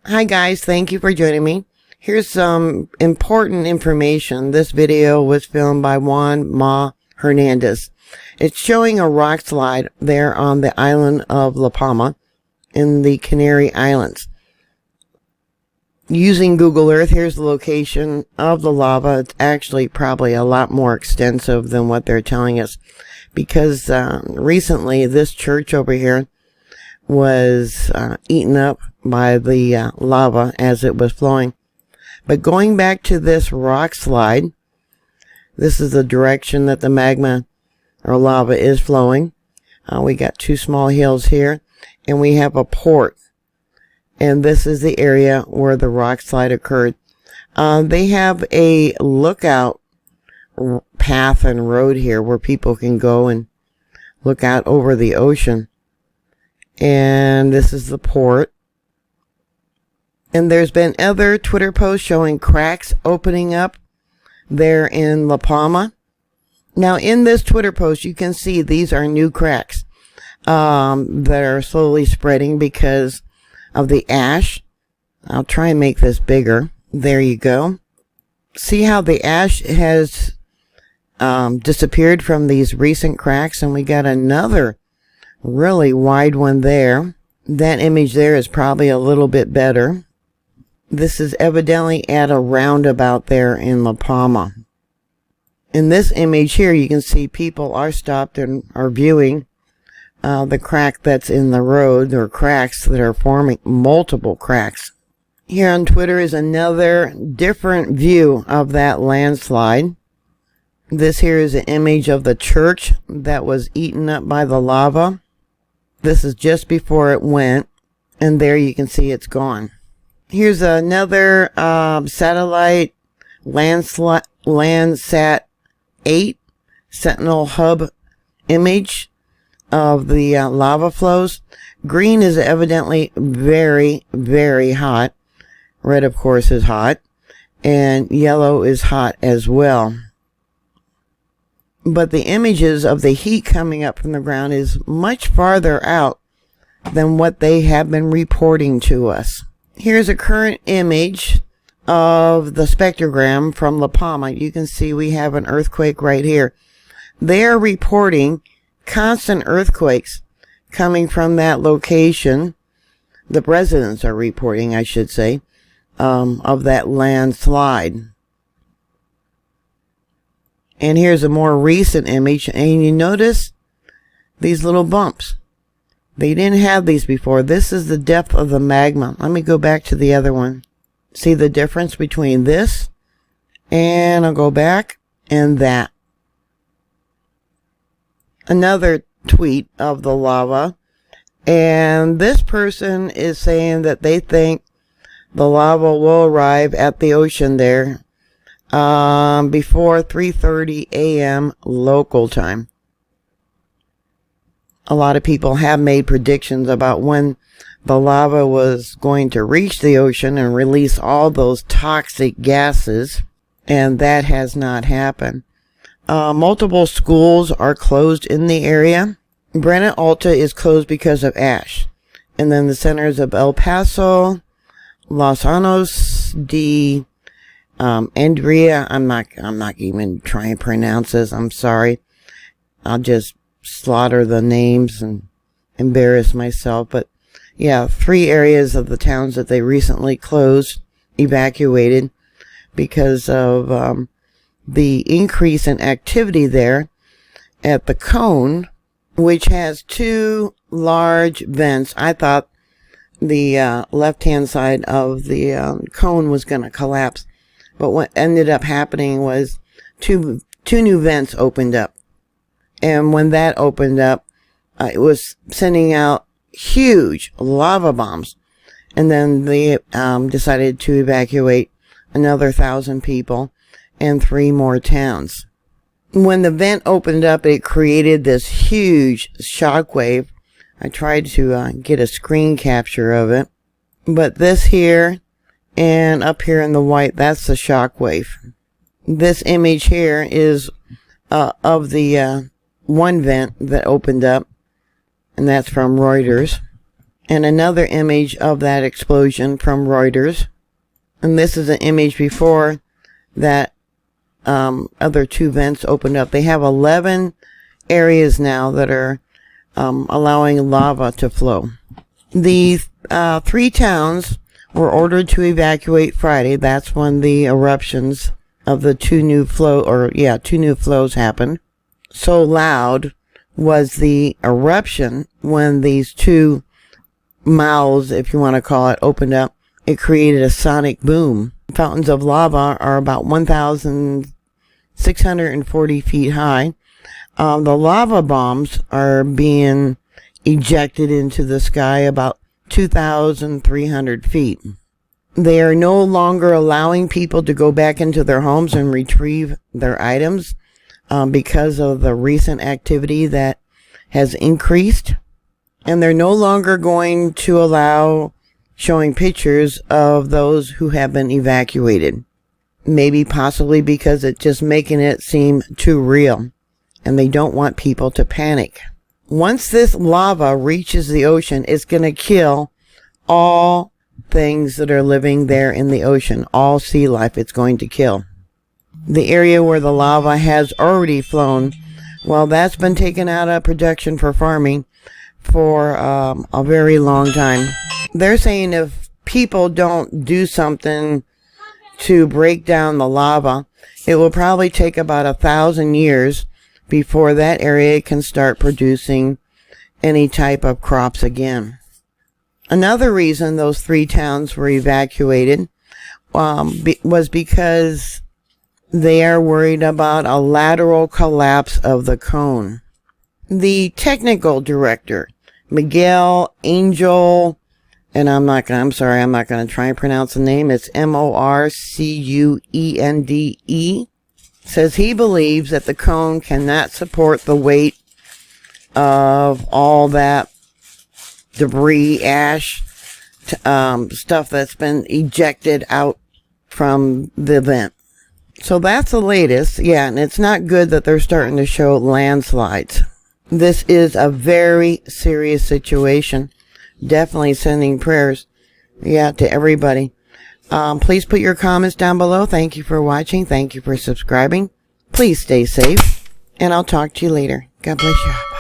Hi guys, thank you for joining me. Here's some important information. This video was filmed by JuanMa Hernández. It's showing a rock slide there on the island of Palma in the Canary Islands. Using Google Earth, here's the location of the lava. It's actually probably a lot more extensive than what they're telling us, because recently this church over here was eaten up by the lava as it was flowing. But going back to this rock slide, this is the direction that the magma or lava is flowing. We got two small hills here, and we have a port, and this is the area where the rock slide occurred. They have a lookout path and road here where people can go and look out over the ocean. And this is the port. And there's been other Twitter posts showing cracks opening up there in La Palma. Now, in this Twitter post, you can see these are new cracks that are slowly spreading because of the ash. I'll try and make this bigger. There you go. See how the ash has disappeared from these recent cracks, and we got another really wide one there. That image there is probably a little bit better. This is evidently at a roundabout there in La Palma. In this image here, you can see people are stopped and are viewing the crack that's in the road, or cracks that are forming, multiple cracks. Here on Twitter is another different view of that landslide. This here is an image of the church that was eaten up by the lava. This is just before it went, and there you can see it's gone. Here's another satellite Landsat 8 Sentinel hub image of the lava flows. Green is evidently very, very hot. Red, of course, is hot. And yellow is hot as well. But the images of the heat coming up from the ground is much farther out than what they have been reporting to us. Here's a current image of the spectrogram from La Palma. You can see we have an earthquake right here. They are reporting constant earthquakes coming from that location. The residents are reporting, I should say, of that landslide. And here's a more recent image, and you notice these little bumps. They didn't have these before. This is the depth of the magma. Let me go back to the other one. See the difference between this, and I'll go back, and that. Another tweet of the lava, and this person is saying that they think the lava will arrive at the ocean there before 3:30 a.m. local time. A lot of people have made predictions about when the lava was going to reach the ocean and release all those toxic gases, and that has not happened. Multiple schools are closed in the area. Brenna Alta is closed because of ash. And then the centers of El Paso, Los Anos de Andrea, I'm not even trying to pronounce this. I'm sorry. I'll just slaughter the names and embarrass myself. But yeah, 3 areas of the towns that they recently closed, evacuated, because of the increase in activity there at the cone, which has 2 large vents. I thought the left-hand side of the cone was going to collapse. But what ended up happening was two new vents opened up. And when that opened up, it was sending out huge lava bombs. And then they decided to evacuate another 1,000 people and 3 more towns. When the vent opened up, it created this huge shock wave. I tried to get a screen capture of it. But this here and up here in the white, that's the shock wave. This image here is of the one vent that opened up, and that's from Reuters. And another image of that explosion from Reuters. And this is an image before that other two vents opened up. They have 11 areas now that are allowing lava to flow. The 3 towns were ordered to evacuate Friday. That's when the eruptions of the two new flows happened. So loud was the eruption when these two mouths, if you want to call it, opened up. It created a sonic boom. Fountains of lava are about 1,640 feet high. The lava bombs are being ejected into the sky about 2,300 feet. They are no longer allowing people to go back into their homes and retrieve their items because of the recent activity that has increased. And they're no longer going to allow showing pictures of those who have been evacuated. Maybe possibly because it's just making it seem too real. And they don't want people to panic. Once this lava reaches the ocean, it's going to kill all things that are living there in the ocean. All sea life it's going to kill. The area where the lava has already flown, well, that's been taken out of production for farming for a very long time. They're saying if people don't do something to break down the lava, it will probably take about 1,000 years before that area can start producing any type of crops again. Another reason those 3 towns were evacuated was because they are worried about a lateral collapse of the cone. The technical director, Miguel Angel, and I'm not going to try and pronounce the name. It's Morcuende, says he believes that the cone cannot support the weight of all that debris, ash, stuff that's been ejected out from the vent. So that's the latest. Yeah, and it's not good that they're starting to show landslides. This is a very serious situation. Definitely sending prayers, to everybody. Please put your comments down below. Thank you for watching. Thank you for subscribing. Please stay safe, and I'll talk to you later. God bless you.